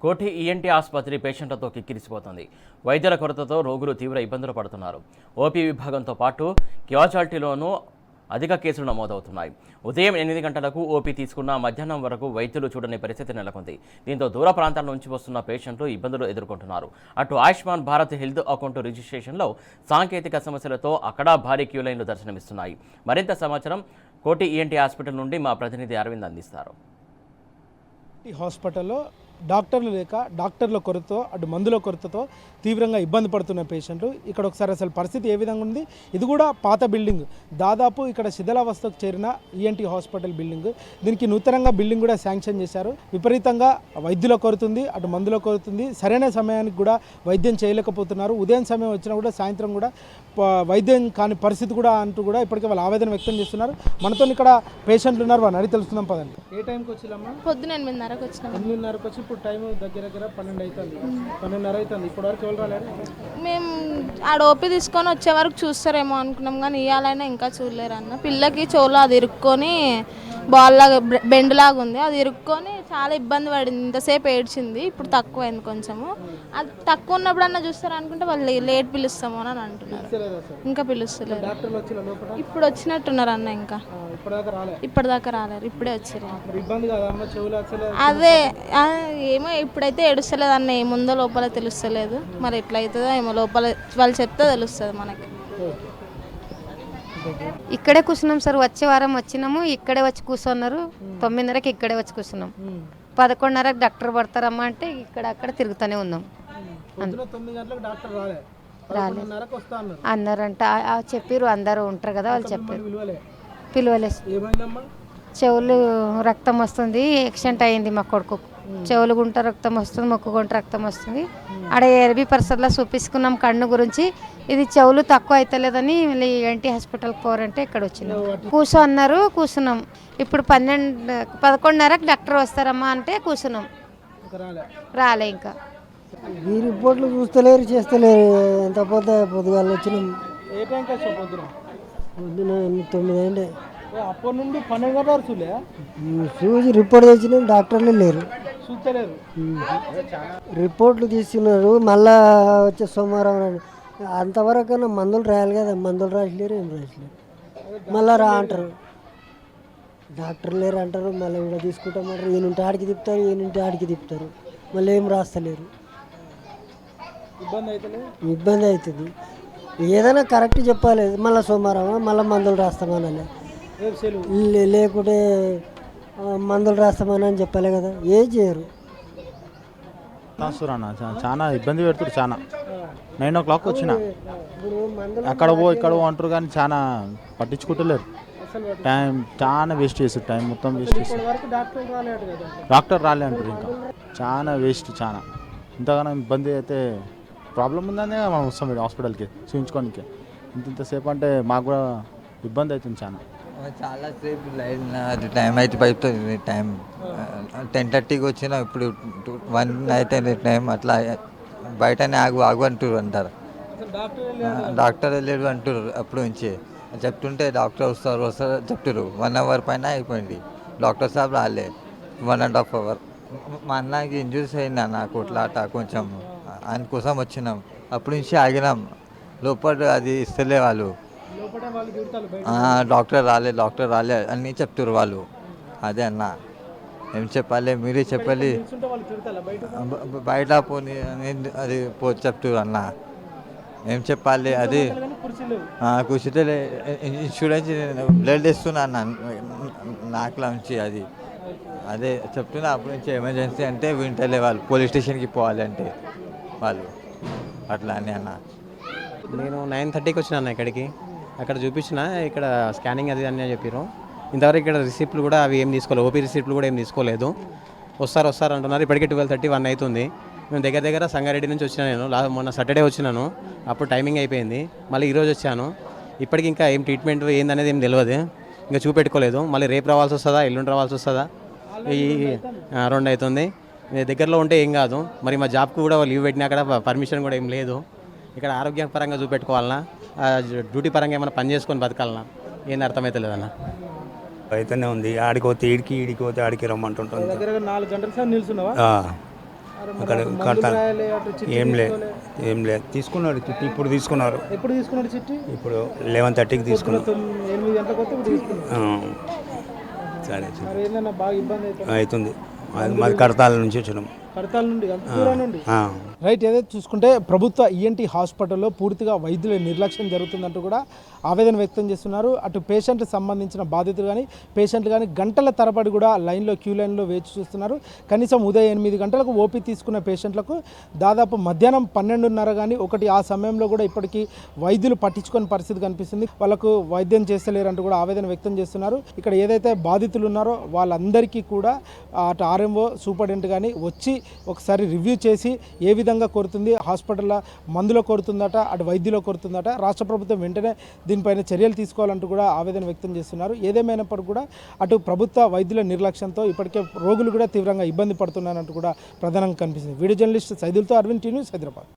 Koti ENT ఆసుపత్రి పేషెంట్లతో కిక్కిరిసిపోతుంది. వైద్యుల కొరతతో రోగులు తీవ్ర ఇబ్బందులు పడుతున్నారు. ఓపీ విభాగంతో పాటు క్యాజువాలిటీలోనూ అధిక కేసులు నమోదవుతున్నాయి. ఉదయం 8 గంటలకు ఓపీ తీసుకున్న మధ్యాహ్నం వరకు వైద్యులు చూడని పరిస్థితి నెలకొంది. దీంతో దూర ప్రాంతాల నుంచి వస్తున్న పేషెంట్లు ఇబ్బందులు ఎదుర్కొంటున్నారు. అటు ఆయుష్మాన్ భారత్ హెల్త్ అకౌంట్ రిజిస్ట్రేషన్లో సాంకేతిక సమస్యలతో అక్కడ భారీ క్యూ లైన్లు దర్శనమిస్తున్నాయి. మరింత సమాచారం కోఠి ఈఎన్టీ హాస్పిటల్ నుండి మా ప్రతినిధి అరవింద్ అందిస్తారు. ఈ హాస్పిటల్లో డాక్టర్లు లేక డాక్టర్ల కొరతతో అటు మందుల కొరతతో తీవ్రంగా ఇబ్బంది పడుతున్న పేషెంట్లు ఇక్కడ ఒకసారి అసలు పరిస్థితి ఏ విధంగా ఉంది. ఇది కూడా పాత బిల్డింగ్, దాదాపు ఇక్కడ శిథిలావస్థకు చేరిన ఈఎన్టీ హాస్పిటల్ బిల్డింగ్. దీనికి నూతనంగా బిల్డింగ్ కూడా శాంక్షన్ చేశారు. విపరీతంగా వైద్యుల కొరతుంది, అటు మందుల కొరతుంది. సరైన సమయానికి కూడా వైద్యం చేయలేకపోతున్నారు. ఉదయం సమయం వచ్చినా కూడా సాయంత్రం కూడా వైద్యం కాని పరిస్థితి కూడా అంటూ కూడా ఇప్పటికే వాళ్ళు ఆవేదన వ్యక్తం చేస్తున్నారు. మనతో ఇక్కడ పేషెంట్లు ఉన్నారు, వారిని అడిగి తెలుసుకుందాం పదండి. ఏ టైంకి వచ్చిల్లమ్మా? పొద్దున 8:30కి వచ్చినాం. 8:30కి వచ్చి ఇప్పుడు టైం దగ్గర 12 అవుతుంది, 12:30 అవుతుంది. ఇప్పుడు వరకు ఎవరు రాలేదు. మేము ఆడ ఓపీ తీసుకొని వచ్చే వరకు చూస్తారేమో అనుకున్నాం, కానీ ఇవ్వాలైనా ఇంకా చూడలేరు అన్న. పిల్లకి చెవులో అది ఇరుక్కొని బాల్ లాగా బెండ్ లాగా ఉంది, అది ఇరుక్కొని చాలా ఇబ్బంది పడింది. ఇంతసేపు ఏడ్చింది. ఇప్పుడు తక్కువైంది కొంచెము. అది తక్కువ ఉన్నప్పుడు అన్న చూస్తారు అనుకుంటే వాళ్ళు లేట్ పిలుస్తాము అని అంటున్నారు. ఇంకా పిలుస్తలేదు. ఇప్పుడు వచ్చినట్టున్నారు అన్న. ఇంకా ఇప్పటిదాకా రాలేరు, ఇప్పుడే వచ్చారు. అదే ఏమో ఇప్పుడైతే ఏడుస్తలేదు అన్న. ఏముందో లోపల తెలుస్తలేదు. మరి ఎట్లయితుందో ఏమో, లోపల వాళ్ళు చెప్తే తెలుస్తుంది మనకి. ఇక్కడే కూర్చున్నాం సార్. వచ్చే వారం వచ్చినాము, ఇక్కడే వచ్చి కూర్చున్నారు. 9:30కి ఇక్కడే వచ్చి కూర్చున్నాం. 11:30కి డాక్టర్ పడతారమ్మా అంటే ఇక్కడ అక్కడ తిరుగుతూనే ఉన్నాం. అన్నారంట, చెప్పారు. అందరూ ఉంటారు కదా, వాళ్ళు చెప్పారు. పిలవలేదు. చెవులు రక్తం వస్తుంది, యాక్సిడెంట్ అయింది మా కొడుకు. చెవులు గుంట రక్తం వస్తుంది, మొక్కు గుంట రక్తం వస్తుంది. ఆడ ఎర్బీ పరిసరలో చూపించుకున్నాం కన్ను గురించి. ఇది చెవులు తక్కువ అవుతలేదని ఎన్టీ హాస్పిటల్కి పోరంటే ఇక్కడ వచ్చినాం. కూర్చో అన్నారు, కూర్చున్నాం. ఇప్పుడు 11:30కి డాక్టర్ వస్తారమ్మా అంటే కూర్చున్నాం. రాలే ఇంకా. ఈ రిపోర్ట్లు చూస్తలేరు, చేస్తలేరు. ఎంత పొద్దుగాల వచ్చినాం. పొద్దున 9 అయింది. అప్పటి నుండి 12 గంటల వరకు చూసి రిపోర్ట్ తెచ్చినాం, డాక్టర్లు లేరు, రిపోర్ట్లు తీసుకున్నారు. మళ్ళా వచ్చే సోమవారం అంతవరకు మందులు రాయాలి కదా, మందులు రాసలేరు, ఏం రాసలేరు. మళ్ళీ రా అంటారు, డాక్టర్ లేరు అంటారు. మళ్ళీ ఇక్కడ తీసుకుంటామంటారు. ఈయనుంటే ఆడికి తిప్పుతారు, ఈయనుంటే ఆడికి తిప్పుతారు. మళ్ళీ ఏం రాస్తలేరు. ఇబ్బంది అవుతుంది. ఏదైనా కరెక్ట్ చెప్పాలి. మళ్ళీ సోమవారం మళ్ళీ మందులు రాస్తామనాలి, లేకుంటే మందులు రాస్తామని అని చెప్పాలి కదా. ఏం చేయరు. చాలా ఇబ్బంది పెడుతున్నారు. చాలా 9 o'clock వచ్చిన అక్కడ ఇక్కడ అంటారు, కానీ చాలా పట్టించుకుంటలేరు. టైం చాలా వేస్ట్ చేస్తారు, టైం మొత్తం వేస్ట్ చేస్తారు. డాక్టర్ రాలే అంటారు. ఇంకా చాలా వేస్ట్. చాలా ఇంతగానో ఇబ్బంది అయితే ప్రాబ్లం ఉందనే మనం వస్తాం హాస్పిటల్కి చూపించుకోనికి. ఇంతసేపు అంటే మాకు కూడా ఇబ్బంది అవుతుంది. చాలా సేపు లైన్, అది టైం అయితే పడుతుంది. టైం 10:30కి వచ్చినా ఇప్పుడు 1 అయితే టైం. అట్లా బయటనే ఆగు అంటారు. డాక్టర్ వెళ్ళాడు అంటారు. అప్పుడు నుంచి చెప్తుంటే డాక్టర్ వస్తారు చెప్తారు. 1 hour పైన అయిపోయింది. డాక్టర్ సాబ్ రాలే 1.5 hour. మా అన్నకి ఇంజూరీస్ అయింది నాకు. అట్లా కొంచెం ఆయన కోసం వచ్చినాం. అప్పటి నుంచి ఆగినాం. లోపల అది ఇస్తలే వాళ్ళు. డాక్టర్ రాలే అన్నీ చెప్తారు వాళ్ళు. అదే అన్న, ఏం చెప్పాలి, మీరే చెప్పాలి. బయట పోనీ అది చెప్తారు అన్న, ఏం చెప్పాలి. అది కూర్చుంటే ఇన్సూరెన్స్ బ్లడ్ ఇస్తున్నా అన్న నాకులా నుంచి. అది అదే చెప్తున్నా. అప్పటి నుంచి ఎమర్జెన్సీ అంటే వింటలే వాళ్ళు. పోలీస్ స్టేషన్కి పోవాలి అంటే వాళ్ళు అట్లా అని అన్న. నేను 9:30కి వచ్చినా ఇక్కడికి. అక్కడ చూపించిన, ఇక్కడ స్కానింగ్ అది అని చెప్పారు. ఇంతవరకు ఇక్కడ రిసిప్ట్లు కూడా అవి ఏం తీసుకోలేదు. ఓపీ రిసిప్ట్లు కూడా ఏం తీసుకోలేదు. వస్తారు అంటున్నారు. ఇప్పటికీ 12:30, 1 అవుతుంది. మేము దగ్గర సంగారెడ్డి నుంచి వచ్చినా. నేను మొన్న సాటర్డే వచ్చినాను, అప్పుడు టైమింగ్ అయిపోయింది. మళ్ళీ ఈరోజు వచ్చాను. ఇప్పటికి ఇంకా ఏం ట్రీట్మెంట్ ఏందనేది ఏం తెలియదు, ఇంకా చూపెట్టుకోలేదు. మళ్ళీ రేపు రావాల్సి వస్తుందా, ఎల్లుండి రావాల్సి వస్తుందా, ఈ 2 అవుతుంది. దగ్గరలో ఉంటే ఏం కాదు. మరి మా జాబ్కి కూడా లీవ్ పెట్టినా అక్కడ పర్మిషన్ కూడా ఏం లేదు. ఇక్కడ ఆరోగ్యపరంగా చూపెట్టుకోవాలన్నా, డ్యూటీ పరంగా ఏమైనా పని చేసుకొని బతకాలన్నా ఏంది అర్థమైతే లేదన్న. అయితేనే ఉంది. ఆడికి పోతే ఈడికి పోతే ఆడికి రమ్మంటుంటుంది. దగ్గర 4 గంటల సేపు నిల్చున్నావా? అక్కడ కడతాను ఏం లేదు తీసుకున్నారు చిట్టి ఇప్పుడు తీసుకున్నారు ఎప్పుడు తీసుకున్నాడు చిట్టి? ఇప్పుడు 11:30కి తీసుకున్నారు 8 గంటలకు వస్తే ఇప్పుడు తీసుకున్నాడు. సరే మరి ఏందన్నా బాగా ఇబ్బంది అవుతుంది. అవుతుంది మాది కడతాల నుంచి వచ్చినాం కడతాల నుండి అంత దూరం నుండి. ఆ. రైట్, ఏదైతే చూసుకుంటే ప్రభుత్వ ఈఎన్టీ హాస్పిటల్లో పూర్తిగా వైద్యుల నిర్లక్ష్యం జరుగుతుందంటూ కూడా ఆవేదన వ్యక్తం చేస్తున్నారు. అటు పేషెంట్కి సంబంధించిన బాధితులు కానీ పేషెంట్లు కానీ గంటల తరబడి కూడా క్యూ లైన్లో వేచి చూస్తున్నారు. కనీసం ఉదయం 8 గంటలకు ఓపీ తీసుకున్న పేషెంట్లకు దాదాపు మధ్యాహ్నం 12:30 కానీ ఒకటి ఆ సమయంలో కూడా ఇప్పటికీ వైద్యులు పట్టించుకొని పరిస్థితి కనిపిస్తుంది. వాళ్ళకు వైద్యం చేస్తలేరంటూ కూడా ఆవేదన వ్యక్తం చేస్తున్నారు. ఇక్కడ ఏదైతే బాధితులు ఉన్నారో వాళ్ళందరికీ కూడా అటు ఆర్ఎంఓ సూపరింటెండెంట్ కానీ వచ్చి ఒకసారి రివ్యూ చేసి ఏ విధంగా కోరుతుంది, హాస్పిటల్లో మందులో కోరుతుందట, అటు వైద్యులో కోరుతుందట, రాష్ట్ర ప్రభుత్వం వెంటనే దీనిపైన చర్యలు తీసుకోవాలంటూ కూడా ఆవేదన వ్యక్తం చేస్తున్నారు. ఏదేమైనప్పటికీ కూడా అటు ప్రభుత్వ వైద్యుల నిర్లక్ష్యంతో ఇప్పటికే రోగులు కూడా తీవ్రంగా ఇబ్బంది పడుతున్నారంటూ కూడా ప్రధానంగా కనిపిస్తుంది. వీడియో జర్నలిస్ట్ సైదులతో అరవింద్ టీ న్యూస్, హైదరాబాద్.